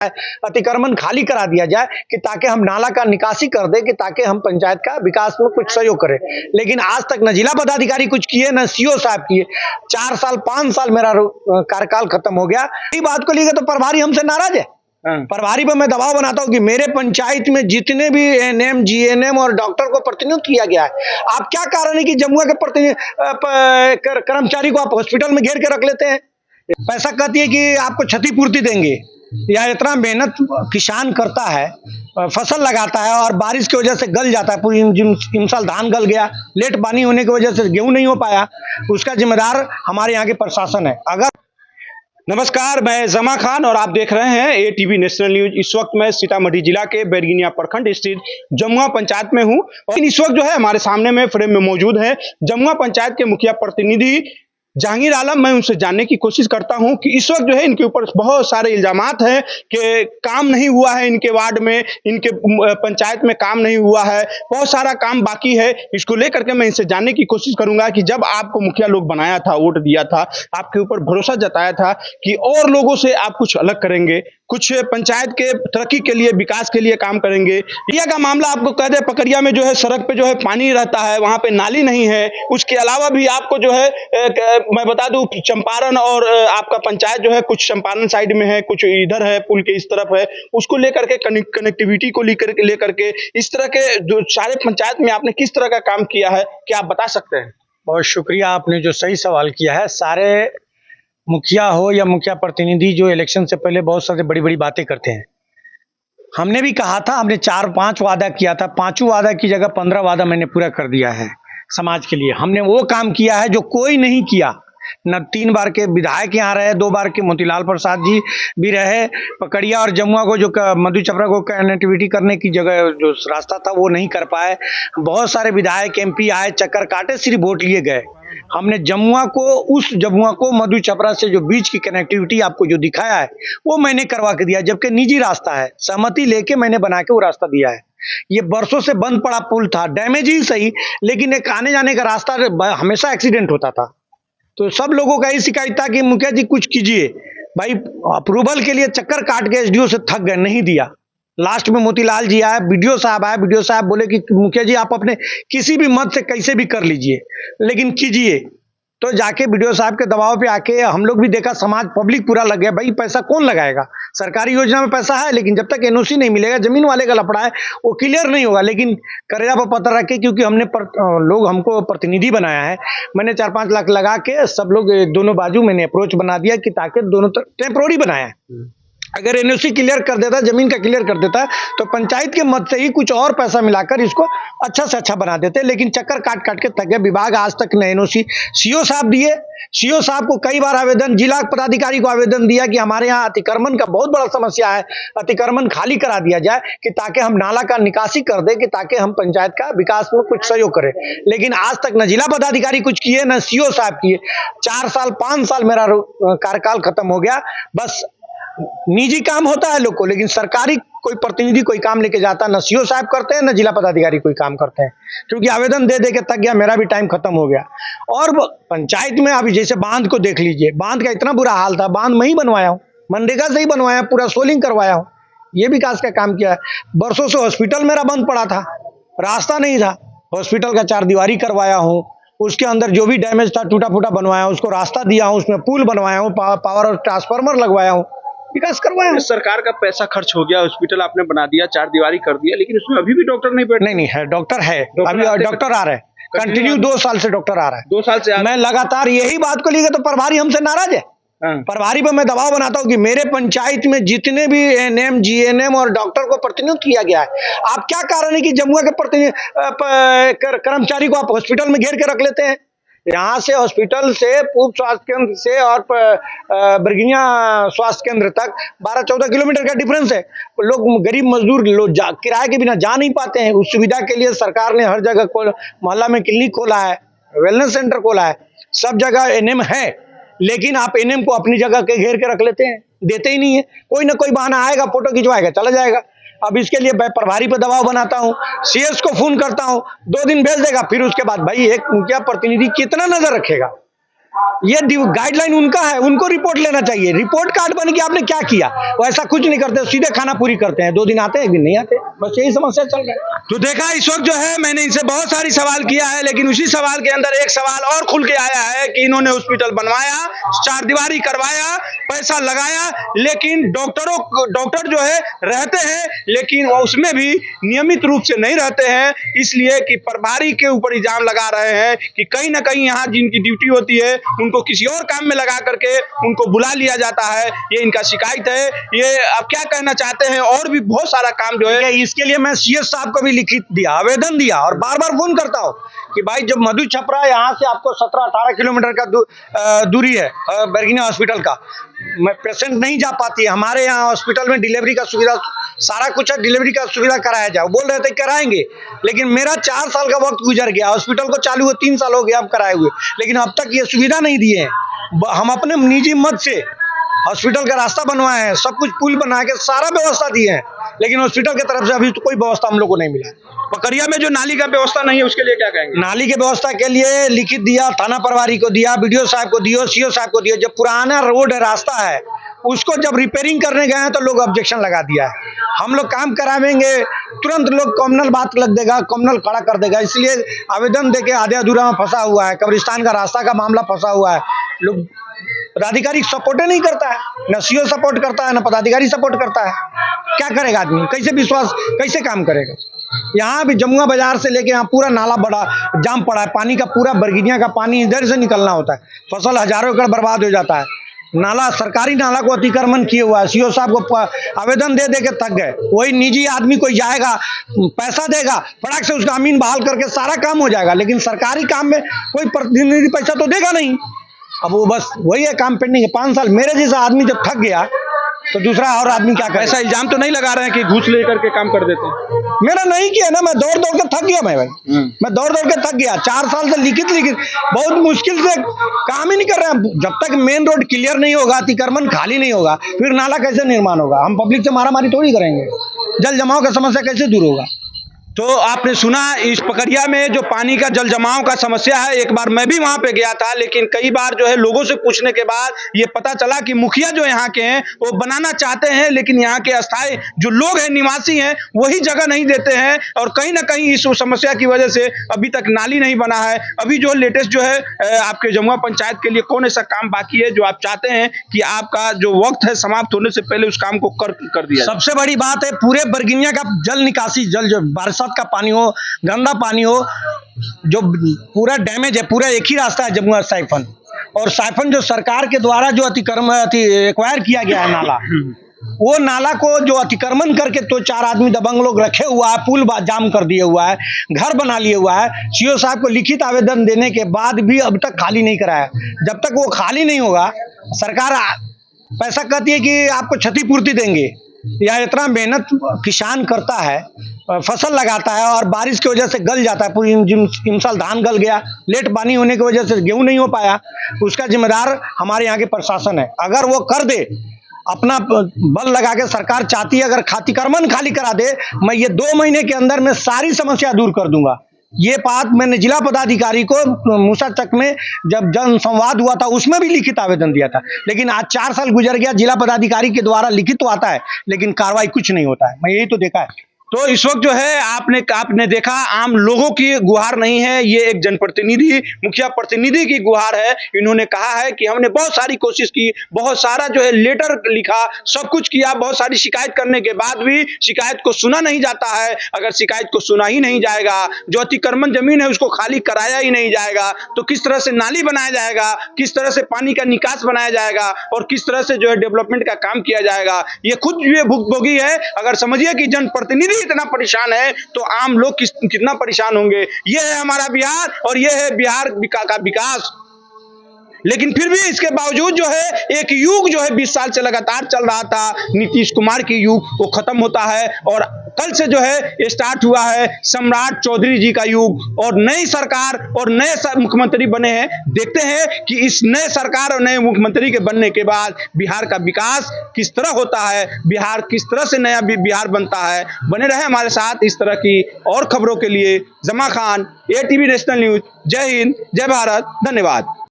अतिक्रमण खाली करा दिया जाए कि ताकि हम नाला का निकासी कर दे कि ताकि हम पंचायत का विकास में कुछ सहयोग करें। लेकिन आज तक न जिला पदाधिकारी कुछ किए न सीओ साहब किए। 4 साल 5 साल मेरा कार्यकाल खत्म हो गया। इस बात को लेकर तो प्रभारी हमसे नाराज है। प्रभारी पर मैं दबाव बनाता हूं कि मेरे पंचायत में जितने भी एएनएम, जीएनएम और डॉक्टर को प्रतिनियुक्त किया गया है, आप क्या कारण है कि जमुआ के कर्मचारी को आप हॉस्पिटल में घेर के रख लेते हैं? पैसा कहती है कि आपको क्षतिपूर्ति देंगे, या इतना मेहनत किसान करता है, फसल लगाता है और बारिश की वजह से गल जाता है। पूरी इन साल धान गल गया, लेट पानी होने की वजह से गेहूं नहीं हो पाया, उसका जिम्मेदार हमारे यहाँ के प्रशासन है। अगर नमस्कार, मैं जमा खान और आप देख रहे हैं एटीवी नेशनल न्यूज। इस वक्त मैं सीतामढ़ी जिला के बैरगनिया प्रखंड स्थित जमुआ पंचायत में हूं और इस वक्त जो है हमारे सामने में फ्रेम में मौजूद है जमुआ पंचायत के मुखिया प्रतिनिधि जहांगीर आलम। मैं उनसे जानने की कोशिश करता हूं कि इस वक्त जो है इनके ऊपर बहुत सारे इल्जामात हैं कि काम नहीं हुआ है, इनके वार्ड में, इनके पंचायत में काम नहीं हुआ है, बहुत सारा काम बाकी है। इसको लेकर के मैं इनसे जानने की कोशिश करूंगा कि जब आपको मुखिया लोग बनाया था, वोट दिया था, आपके ऊपर भरोसा जताया था कि और लोगों से आप कुछ अलग करेंगे, कुछ पंचायत के तरक्की के लिए, विकास के लिए काम करेंगे। पकरिया का मामला आपको कह दे, पकरिया में जो है सड़क पे जो है पानी रहता है, वहां पे नाली नहीं है। उसके अलावा भी आपको जो है मैं बता दूं चंपारण और आपका पंचायत जो है कुछ चंपारण साइड में है, कुछ इधर है, पुल के इस तरफ है, उसको लेकर के कनेक्टिविटी को लेकर के इस तरह के जो सारे पंचायत में आपने किस तरह का काम किया है, क्या आप बता सकते हैं? बहुत शुक्रिया, आपने जो सही सवाल किया है। सारे मुखिया हो या मुखिया प्रतिनिधि जो इलेक्शन से पहले बहुत सारी बड़ी बड़ी बातें करते हैं। हमने भी कहा था, हमने 4-5 वादा किया था, 5 वादा की जगह 15 वादा मैंने पूरा कर दिया है समाज के लिए। हमने वो काम किया है जो कोई नहीं किया। न 3 बार के विधायक यहाँ रहे, 2 बार के मोतीलाल प्रसाद जी भी रहे। पकड़िया और जमुआ को जो मधु छपरा को कनेक्टिविटी करने की जगह जो रास्ता था वो नहीं कर पाए। बहुत सारे विधायक एमपी आए, चक्कर काटे, सिर्फ वोट लिए गए। हमने जमुआ को मधु छपरा से जो बीच की कनेक्टिविटी आपको जो दिखाया है वो मैंने करवा के दिया, जबकि निजी रास्ता है, सहमति लेके मैंने बना के वो रास्ता दिया है। ये बरसों से बंद पड़ा पुल था, डैमेज ही सही, लेकिन एक आने जाने का रास्ता हमेशा एक्सीडेंट होता था। तो सब लोगों का यही शिकायत था कि मुखिया जी कुछ कीजिए। भाई अप्रूवल के लिए चक्कर काट के एसडीओ से थक गए, नहीं दिया। लास्ट में मोतीलाल जी आए, बीडीओ साहब आए, बीडीओ साहब बोले कि मुखिया जी आप अपने किसी भी मत से कैसे भी कर लीजिए, लेकिन कीजिए। तो जाके बीडीओ साहब के दबाव पे आके हम लोग भी देखा, समाज पब्लिक पूरा लग गया। भाई पैसा कौन लगाएगा? सरकारी योजना में पैसा है, लेकिन जब तक एनओसी नहीं मिलेगा, जमीन वाले का लफड़ा है, वो क्लियर नहीं होगा। लेकिन करेला पर पत्थर रखे, क्योंकि लोग हमको प्रतिनिधि बनाया है। मैंने 4-5 लाख लगा के सब लोग दोनों बाजू मैंने अप्रोच बना दिया कि ताकि दोनों टेम्पोररी बनाया है। अगर एनओसी क्लियर कर देता, जमीन का क्लियर कर देता, तो पंचायत के मत से ही कुछ और पैसा मिलाकर इसको अच्छा से अच्छा बना देते। लेकिन चक्कर काट काट के थक गए। विभाग आज तक न एनओसी सीओ साहब दिए। सीओ साहब को कई बार आवेदन, जिला पदाधिकारी को आवेदन दिया कि हमारे यहाँ अतिक्रमण का बहुत बड़ा समस्या है, अतिक्रमण खाली करा दिया जाए कि ताकि हम नाला का निकासी कर दे कि ताकि हम पंचायत का विकास में कुछ सहयोग करें। लेकिन आज तक न जिला पदाधिकारी कुछ किए न सीओ साहब किए। 4 साल 5 साल मेरा कार्यकाल खत्म हो गया। बस निजी काम होता है लोग को, लेकिन सरकारी कोई प्रतिनिधि कोई काम लेके जाता न सीओ साहब करते हैं न जिला पदाधिकारी कोई काम करते हैं, क्योंकि आवेदन दे दे के थक गया, मेरा भी टाइम खत्म हो गया। और पंचायत में अभी जैसे बांध को देख लीजिए, बांध का इतना बुरा हाल था, बांध मैं ही बनवाया हूँ, मनरेगा से ही बनवाया, पूरा सोलिंग करवाया हूँ, ये विकास का काम किया है। बरसों से हॉस्पिटल मेरा बंद पड़ा था, रास्ता नहीं था, हॉस्पिटल का 4 दीवारी करवाया हूँ। उसके अंदर जो भी डैमेज था टूटा फूटा बनवाया हूँ, उसको रास्ता दिया हूँ, उसमें पुल बनवाया हूँ, पावर और ट्रांसफार्मर लगवाया हूँ, विकास करवाया। सरकार का पैसा खर्च हो गया, हॉस्पिटल आपने बना दिया, 4 दीवारी कर दिया, लेकिन उसमें अभी भी डॉक्टर नहीं बैठे। नहीं है, डॉक्टर है, अभी डॉक्टर आ रहे हैं, कंटिन्यू 2 साल से डॉक्टर आ रहा है। 2 साल से मैं लगातार यही बात को लेकर तो प्रभारी हमसे नाराज है। प्रभारी पर मैं दबाव बनाता हूं कि मेरे पंचायत में जितने भी एएनएम, जीएनएम और डॉक्टर को प्रतिनियुक्त किया गया है, आप क्या कारण है कि जमुआ के कर्मचारी को आप हॉस्पिटल में घेर के रख लेते हैं? यहाँ से हॉस्पिटल से पूर्व स्वास्थ्य केंद्र से और बैरगनिया स्वास्थ्य केंद्र तक 12-14 किलोमीटर का डिफरेंस है। लोग गरीब मजदूर लोग किराए के बिना जा नहीं पाते हैं। उस सुविधा के लिए सरकार ने हर जगह मोहल्ला में क्लिनिक खोला है, वेलनेस सेंटर खोला है, सब जगह एएनएम है, लेकिन आप एएनएम को अपनी जगह के घेर के रख लेते हैं, देते ही नहीं है। कोई ना कोई बहाना आएगा, फोटो खिंचवाएगा, चला जाएगा। अब इसके लिए मैं प्रभारी पर दबाव बनाता हूँ, सीएस को फोन करता हूँ, 2 दिन भेज देगा, फिर उसके बाद भाई एक मुखिया प्रतिनिधि कितना नजर रखेगा? ये गाइडलाइन उनका है, उनको रिपोर्ट लेना चाहिए। रिपोर्ट कार्ड बन के आपने क्या किया, वो ऐसा कुछ नहीं करते, सीधे खाना पूरी करते हैं। 2 दिन आते हैं, 1 दिन नहीं आते, बस यही समस्या चल रहा है। तो देखा इस वक्त जो है मैंने इनसे बहुत सारी सवाल किया है, लेकिन उसी सवाल के अंदर एक सवाल और खुल के आया है कि इन्होंने हॉस्पिटल बनवाया, 4 दीवारी करवाया, पैसा लगाया, लेकिन डॉक्टर जो है रहते हैं, लेकिन उसमें भी नियमित रूप से नहीं रहते हैं, इसलिए कि प्रभारी के ऊपर इल्जाम लगा रहे हैं कि कहीं ना कहीं यहाँ जिनकी ड्यूटी होती है उनको किसी और काम में लगा करके उनको बुला लिया जाता है। ये इनका शिकायत है। ये अब क्या कहना चाहते हैं, और भी बहुत सारा काम जो है, इसके लिए मैं सीएस साहब को भी लिखित दिया, आवेदन दिया और बार बार फोन करता हूँ कि भाई जब मधु छपरा यहाँ से आपको 17-18 किलोमीटर का दूरी है बरगीना हॉस्पिटल का, मैं पेशेंट नहीं जा पाती है। हमारे यहाँ हॉस्पिटल में डिलीवरी का सुविधा सारा कुछ है, डिलीवरी का सुविधा कराया जाओ, बोल रहे थे कराएंगे, लेकिन मेरा 4 साल का वक्त गुजर गया, हॉस्पिटल को चालू हुए 3 साल हो गया अब कराए हुए, लेकिन अब तक ये सुविधा नहीं दिए हैं। हम अपने निजी मत से हॉस्पिटल का रास्ता बनवाए हैं, सब कुछ पुल बना के सारा व्यवस्था दिए हैं, लेकिन हॉस्पिटल की तरफ से अभी तो कोई व्यवस्था हम लोग को नहीं मिला। पकरिया में जो नाली का व्यवस्था नहीं है उसके लिए क्या कहेंगे? नाली के व्यवस्था के लिए लिखित दिया, थाना प्रभारी को दिया, बीडीओ साहब को दिया, सीओ साहब को दिया। जब पुराना रोड है, रास्ता है, उसको जब रिपेयरिंग करने गए हैं तो लोग ऑब्जेक्शन लगा दिया है। हम लोग काम करावेंगे, तुरंत लोग कम्युनल बात लग देगा, कम्युनल खड़ा कर देगा, इसलिए आवेदन देके आधे अधूरा में फंसा हुआ है। कब्रिस्तान का रास्ता का मामला फंसा हुआ है, लोग पदाधिकारी सपोर्ट नहीं करता है, न सीओ सपोर्ट करता है, न पदाधिकारी सपोर्ट करता है। क्या करेगा आदमी, कैसे विश्वास, कैसे काम करेगा। यहाँ भी जमुआ बाजार से लेके यहाँ पूरा नाला बड़ा जाम पड़ा है, पानी का पूरा बरगीनिया का पानी इधर से निकलना होता है, फसल हजारों एकड़ बर्बाद हो जाता है। नाला, सरकारी नाला को अतिक्रमण किए हुआ है, सीओ साहब को आवेदन दे के थक गए। वही निजी आदमी कोई जाएगा, पैसा देगा, फटाक से उसका अमीन बहाल करके सारा काम हो जाएगा, लेकिन सरकारी काम में कोई प्रतिनिधि पैसा तो देगा नहीं। अब वो बस वही है, काम पेंडिंग है। 5 साल मेरे जैसा आदमी जब थक गया तो दूसरा और आदमी क्या करे। ऐसा इल्जाम तो नहीं लगा रहे हैं कि घूस लेकर के काम कर देते हैं? मेरा नहीं किया ना, मैं दौड़ दौड़ के थक गया। मैं दौड़ दौड़ के थक गया। 4 साल से लिखित बहुत मुश्किल से काम ही नहीं कर रहे हैं। जब तक मेन रोड क्लियर नहीं होगा, अतिक्रमण खाली नहीं होगा, फिर नाला कैसे निर्माण होगा। हम पब्लिक से मारामारी थोड़ी करेंगे, जल जमाव का समस्या कैसे दूर होगा। तो आपने सुना इस पकरिया में जो पानी का जल जमाव का समस्या है, एक बार मैं भी वहां पे गया था, लेकिन कई बार जो है लोगों से पूछने के बाद ये पता चला कि मुखिया जो यहाँ के हैं वो बनाना चाहते हैं, लेकिन यहाँ के अस्थायी जो लोग हैं, निवासी हैं, वही जगह नहीं देते हैं, और कहीं ना कहीं इस समस्या की वजह से अभी तक नाली नहीं बना है। अभी जो लेटेस्ट जो है आपके जमुआ पंचायत के लिए कौन ऐसा काम बाकी है जो आप चाहते हैं कि आपका जो वक्त है समाप्त होने से पहले उस काम को कर दिया? सबसे बड़ी बात है, पूरे बरगीनिया का जल निकासी, जल जो बरसात का पानी हो, गंदा पानी हो, जो पूरा डैमेज है, पूरा एक ही रास्ता है जमुआ साइफन, और साइफन जो सरकार के द्वारा जो एक्वायर किया गया है नाला, वो नाला को जो अतिक्रमण करके तो 4 आदमी दबंग लोग रखे हुआ है, पुल जाम कर दिए हुआ है, घर बना लिए हुआ है। सीओ साहब को लिखित आवेदन देने के बाद भी अब तक खाली नहीं कराया। जब तक वो खाली नहीं होगा, सरकार पैसा कहती है कि आपको क्षतिपूर्ति देंगे। या इतना मेहनत किसान करता है, फसल लगाता है, और बारिश की वजह से गल जाता है। पूरी इन साल धान गल गया, लेट पानी होने की वजह से गेहूं नहीं हो पाया। उसका जिम्मेदार हमारे यहाँ के प्रशासन है। अगर वो कर दे, अपना बल लगा के, सरकार चाहती है अगर अतिक्रमण खाली करा दे, मैं ये 2 महीने के अंदर में सारी समस्या दूर कर दूंगा। ये बात मैंने जिला पदाधिकारी को मूसाचक में जब जन संवाद हुआ था उसमें भी लिखित आवेदन दिया था, लेकिन आज 4 साल गुजर गया, जिला पदाधिकारी के द्वारा लिखित तो आता है लेकिन कार्रवाई कुछ नहीं होता है। मैं यही तो देखा है। तो इस वक्त जो है आपने देखा, आम लोगों की गुहार नहीं है, ये एक जनप्रतिनिधि, मुखिया प्रतिनिधि की गुहार है। इन्होंने कहा है कि हमने बहुत सारी कोशिश की, बहुत सारा जो है लेटर लिखा, सब कुछ किया, बहुत सारी शिकायत करने के बाद भी शिकायत को सुना नहीं जाता है। अगर शिकायत को सुना ही नहीं जाएगा, जो अतिक्रमण जमीन है उसको खाली कराया ही नहीं जाएगा, तो किस तरह से नाली बनाया जाएगा, किस तरह से पानी का निकास बनाया जाएगा, और किस तरह से जो है डेवलपमेंट का काम किया जाएगा। ये खुद ये भुगतभोगी है। अगर समझिए कि जनप्रतिनिधि इतना परेशान है तो आम लोग कितना परेशान होंगे। ये है हमारा बिहार, और ये है बिहार का विकास। लेकिन फिर भी इसके बावजूद जो है एक युग जो है 20 साल से लगातार चल रहा था, नीतीश कुमार की युग, वो खत्म होता है, और कल से जो है स्टार्ट हुआ है सम्राट चौधरी जी का युग, और नई सरकार और नए मुख्यमंत्री बने हैं। देखते हैं कि इस नए सरकार और नए मुख्यमंत्री के बनने के बाद बिहार का विकास किस तरह होता है, बिहार किस तरह से नया बिहार बनता है। बने रहे हमारे साथ इस तरह की और खबरों के लिए। जमा खान, ATV नेशनल न्यूज। जय हिंद, जय भारत, धन्यवाद।